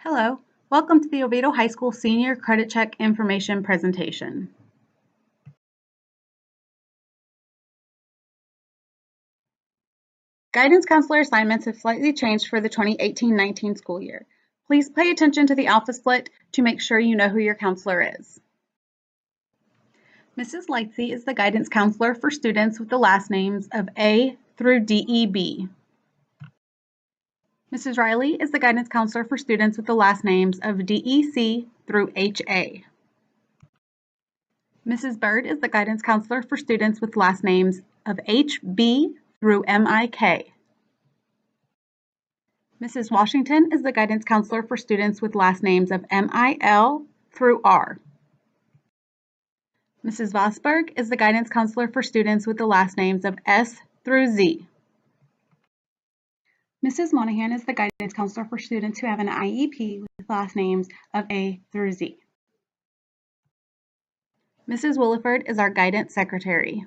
Hello, welcome to the Oviedo High School Senior Credit Check Information Presentation. Guidance counselor assignments have slightly changed for the 2018-19 school year. Please pay attention to the alpha split to make sure you know who your counselor is. Mrs. Lightsey is the guidance counselor for students with the last names of A through DEB. Mrs. Riley is the guidance counselor for students with the last names of DEC through HA. Mrs. Bird is the guidance counselor for students with last names of HB through MIK. Mrs. Washington is the guidance counselor for students with last names of MIL through R. Mrs. Vosberg is the guidance counselor for students with the last names of S through Z. Mrs. Monahan is the guidance counselor for students who have an IEP with last names of A through Z. Mrs. Williford is our guidance secretary.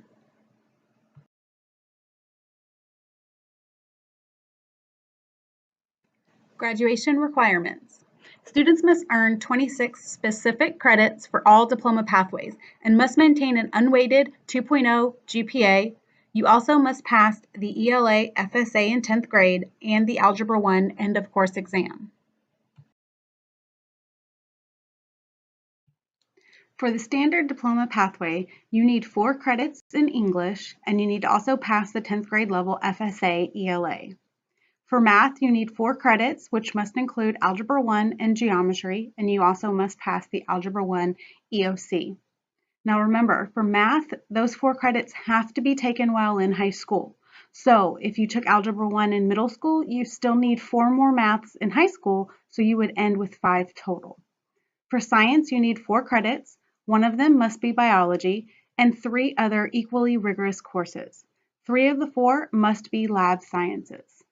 Graduation requirements. Students must earn 26 specific credits for all diploma pathways and must maintain an unweighted 2.0 GPA. You also must pass the ELA FSA in 10th grade and the Algebra 1 end of course exam. For the standard diploma pathway, you need 4 credits in English, and you need to also pass the 10th grade level FSA ELA. For math, you need 4 credits, which must include Algebra 1 and Geometry, and you also must pass the Algebra 1 EOC. Now remember, for math, those 4 credits have to be taken while in high school. So if you took Algebra 1 in middle school, you still need 4 more maths in high school, so you would end with 5 total. For science, you need 4 credits. 1 of them must be biology, and 3 other equally rigorous courses. 3 of the 4 must be lab sciences.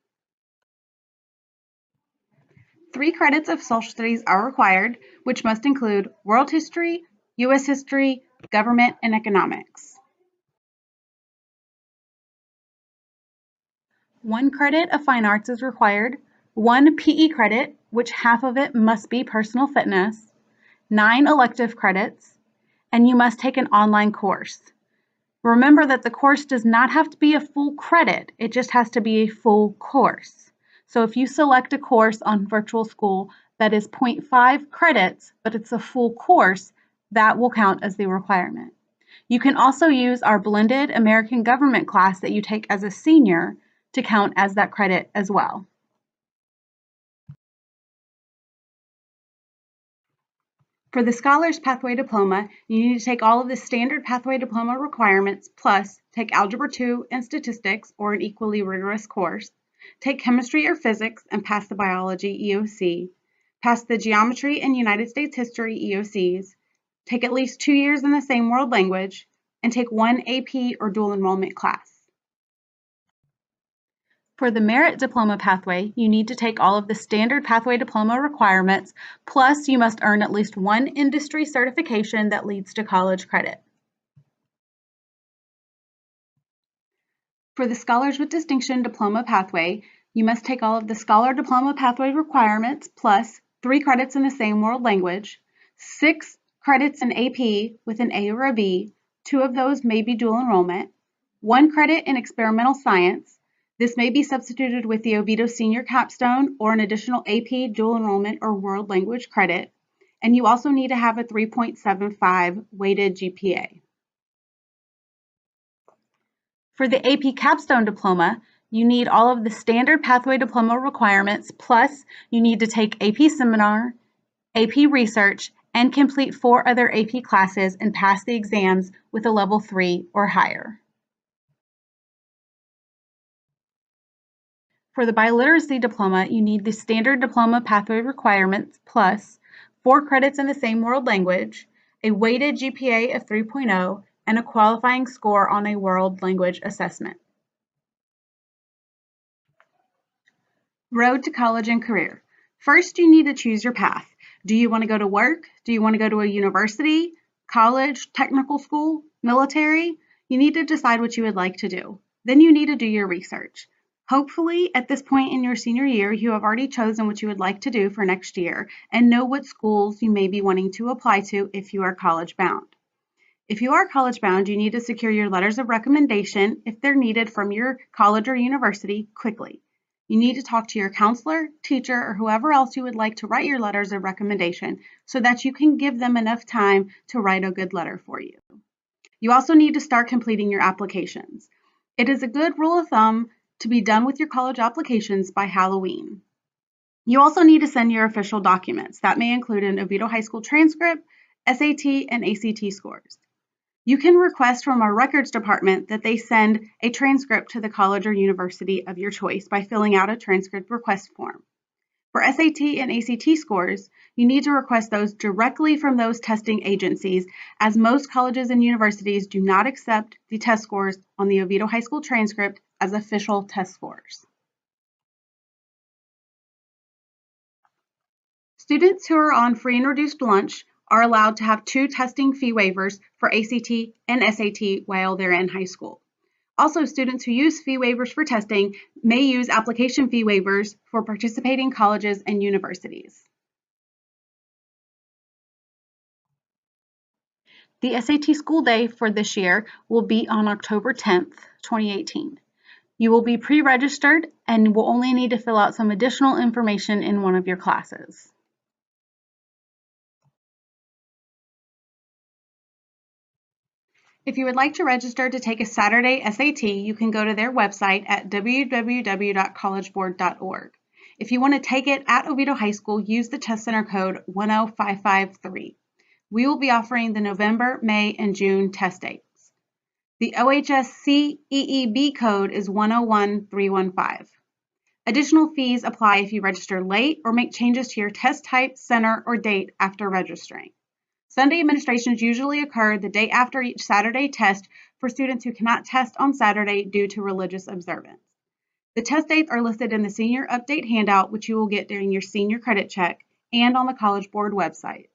3 credits of social studies are required, which must include world history, U.S. history, government, and economics. 1 credit of fine arts is required, 1 PE credit, which half of it must be personal fitness, 9 elective credits, and you must take an online course. Remember that the course does not have to be a full credit, it just has to be a full course. So if you select a course on Virtual School that is 0.5 credits, but it's a full course, that will count as the requirement. You can also use our blended American Government class that you take as a senior to count as that credit as well. For the Scholars Pathway Diploma, you need to take all of the standard Pathway Diploma requirements, plus take Algebra 2 and Statistics, or an equally rigorous course, take Chemistry or Physics and pass the Biology EOC, pass the Geometry and United States History EOCs, take at least 2 years in the same world language, and take 1 AP or dual enrollment class. For the Merit Diploma pathway, you need to take all of the standard Pathway Diploma requirements, plus you must earn at least 1 industry certification that leads to college credit. For the Scholars with Distinction Diploma pathway, you must take all of the Scholar Diploma pathway requirements, plus 3 credits in the same world language, 6 credits in AP with an A or a B, 2 of those may be dual enrollment, 1 credit in experimental science. This may be substituted with the Oviedo Senior Capstone or an additional AP, dual enrollment, or world language credit, and you also need to have a 3.75 weighted GPA. For the AP Capstone Diploma, you need all of the standard Pathway Diploma requirements, plus you need to take AP Seminar, AP Research, and complete 4 other AP classes and pass the exams with a level 3 or higher. For the Biliteracy Diploma, you need the standard diploma pathway requirements, plus 4 credits in the same world language, a weighted GPA of 3.0, and a qualifying score on a world language assessment. Road to college and career. First, you need to choose your path. Do you want to go to work? Do you want to go to a university, college, technical school, military? You need to decide what you would like to do. Then you need to do your research. Hopefully, at this point in your senior year, you have already chosen what you would like to do for next year and know what schools you may be wanting to apply to if you are college bound. If you are college bound, you need to secure your letters of recommendation, if they're needed from your college or university, quickly. You need to talk to your counselor, teacher, or whoever else you would like to write your letters of recommendation so that you can give them enough time to write a good letter for you. You also need to start completing your applications. It is a good rule of thumb to be done with your college applications by Halloween. You also need to send your official documents. That may include an Oviedo High School transcript, SAT, and ACT scores. You can request from our records department that they send a transcript to the college or university of your choice by filling out a transcript request form. For SAT and ACT scores, you need to request those directly from those testing agencies, as most colleges and universities do not accept the test scores on the Oviedo High School transcript as official test scores. Students who are on free and reduced lunch are allowed to have 2 testing fee waivers for ACT and SAT while they're in high school. Also, students who use fee waivers for testing may use application fee waivers for participating colleges and universities. The SAT school day for this year will be on October 10th, 2018. You will be pre-registered and will only need to fill out some additional information in one of your classes. If you would like to register to take a Saturday SAT, you can go to their website at www.collegeboard.org. If you want to take it at Oviedo High School, use the test center code 10553. We will be offering the November, May, and June test dates. The OHS CEEB code is 101315. Additional fees apply if you register late or make changes to your test type, center, or date after registering. Sunday administrations usually occur the day after each Saturday test for students who cannot test on Saturday due to religious observance. The test dates are listed in the senior update handout, which you will get during your senior credit check, and on the College Board website.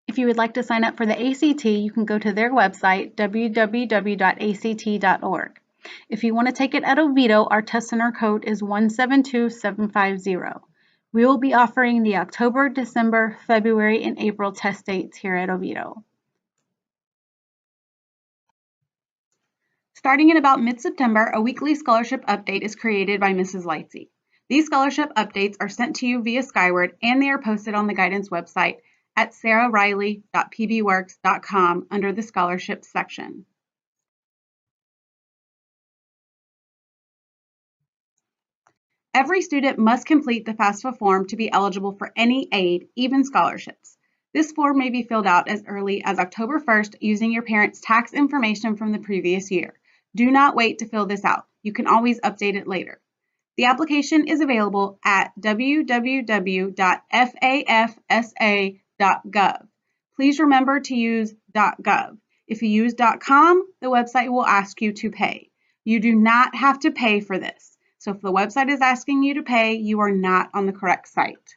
If you would like to sign up for the ACT, you can go to their website, www.act.org. If you want to take it at Oviedo, our test center code is 172750. We will be offering the October, December, February, and April test dates here at Oviedo. Starting in about mid-September, a weekly scholarship update is created by Mrs. Lightsey. These scholarship updates are sent to you via Skyward, and they are posted on the guidance website at sarahriley.pbworks.com under the Scholarships section. Every student must complete the FAFSA form to be eligible for any aid, even scholarships. This form may be filled out as early as October 1st using your parents' tax information from the previous year. Do not wait to fill this out. You can always update it later. The application is available at www.fafsa.gov. Please remember to use .gov. If you use .com, the website will ask you to pay. You do not have to pay for this. So if the website is asking you to pay, you are not on the correct site.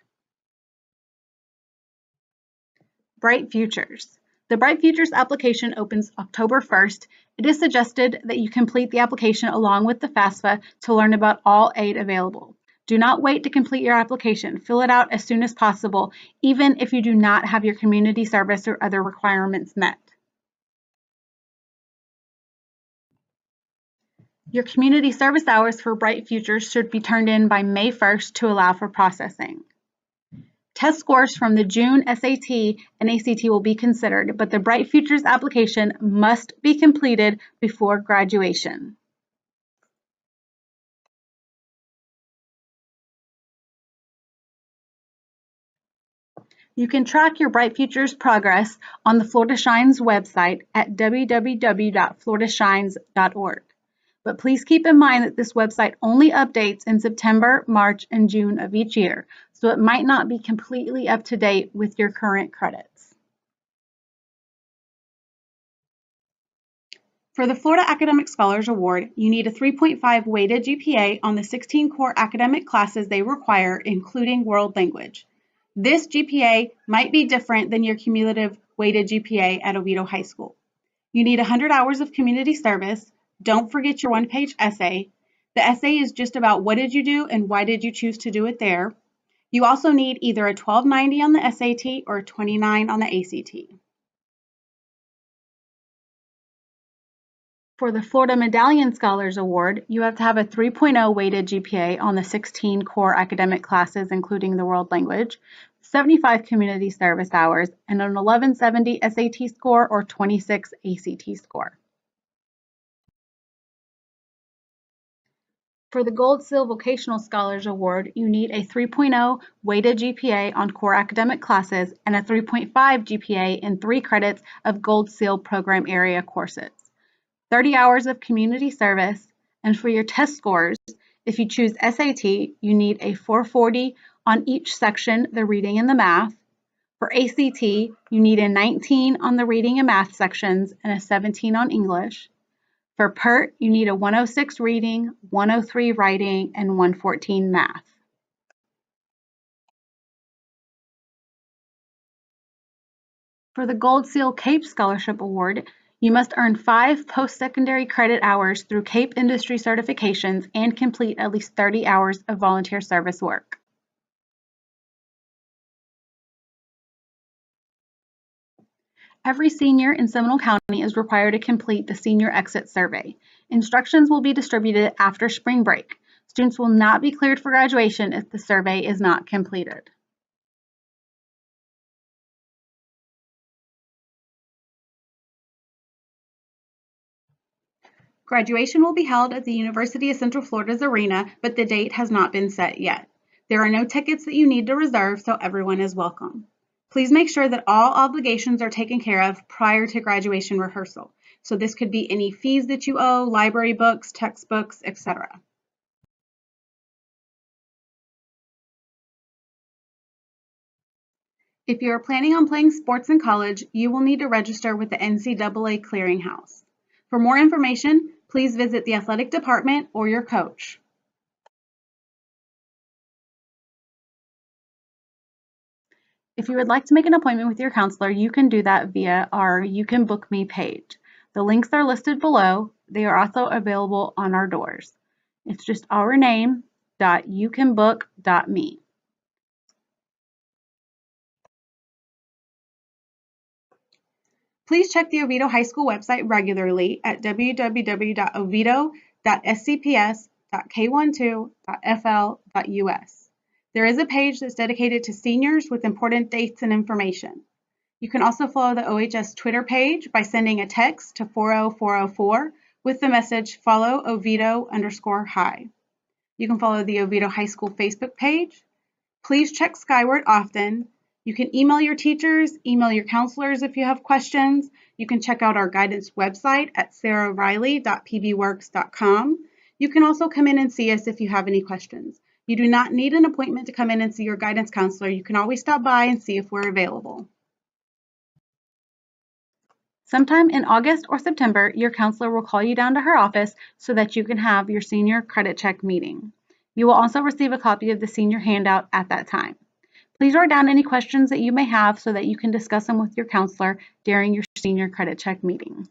Bright Futures. The Bright Futures application opens October 1st. It is suggested that you complete the application along with the FAFSA to learn about all aid available. Do not wait to complete your application. Fill it out as soon as possible, even if you do not have your community service or other requirements met. Your community service hours for Bright Futures should be turned in by May 1st to allow for processing. Test scores from the June SAT and ACT will be considered, but the Bright Futures application must be completed before graduation. You can track your Bright Futures progress on the Florida Shines website at www.floridashines.org. But please keep in mind that this website only updates in September, March, and June of each year, so it might not be completely up to date with your current credits. For the Florida Academic Scholars Award, you need a 3.5 weighted GPA on the 16 core academic classes they require, including world language. This GPA might be different than your cumulative weighted GPA at Oviedo High School. You need 100 hours of community service, Don't forget your one-page essay. The essay is just about what did you do and why did you choose to do it there. You also need either a 1290 on the SAT or a 29 on the ACT. For the Florida Medallion Scholars Award, you have to have a 3.0 weighted GPA on the 16 core academic classes, including the world language, 75 community service hours, and an 1170 SAT score or 26 ACT score. For the Gold Seal Vocational Scholars Award, you need a 3.0 weighted GPA on core academic classes and a 3.5 GPA in 3 credits of Gold Seal program area courses, 30 hours of community service, and for your test scores, if you choose SAT, you need a 440 on each section, the reading and the math. For ACT, you need a 19 on the reading and math sections and a 17 on English. For PERT, you need a 106 reading, 103 writing, and 114 math. For the Gold Seal CAPE Scholarship Award, you must earn 5 post-secondary credit hours through CAPE industry certifications and complete at least 30 hours of volunteer service work. Every senior in Seminole County is required to complete the senior exit survey. Instructions will be distributed after spring break. Students will not be cleared for graduation if the survey is not completed. Graduation will be held at the University of Central Florida's arena, but the date has not been set yet. There are no tickets that you need to reserve, so everyone is welcome. Please make sure that all obligations are taken care of prior to graduation rehearsal. So this could be any fees that you owe, library books, textbooks, etc. If you are planning on playing sports in college, you will need to register with the NCAA Clearinghouse. For more information, please visit the athletic department or your coach. If you would like to make an appointment with your counselor, you can do that via our You Can Book Me page. The links are listed below. They are also available on our doors. It's just ourname.youcanbook.me. Please check the Oviedo High School website regularly at www.oviedo.scps.k12.fl.us. There is a page that's dedicated to seniors with important dates and information. You can also follow the OHS Twitter page by sending a text to 40404 with the message follow Oviedo_high. You can follow the Oviedo High School Facebook page. Please check Skyward often. You can email your teachers, email your counselors if you have questions. You can check out our guidance website at sarahriley.pbworks.com. You can also come in and see us if you have any questions. You do not need an appointment to come in and see your guidance counselor. You can always stop by and see if we're available. Sometime in August or September, your counselor will call you down to her office so that you can have your senior credit check meeting. You will also receive a copy of the senior handout at that time. Please write down any questions that you may have so that you can discuss them with your counselor during your senior credit check meeting.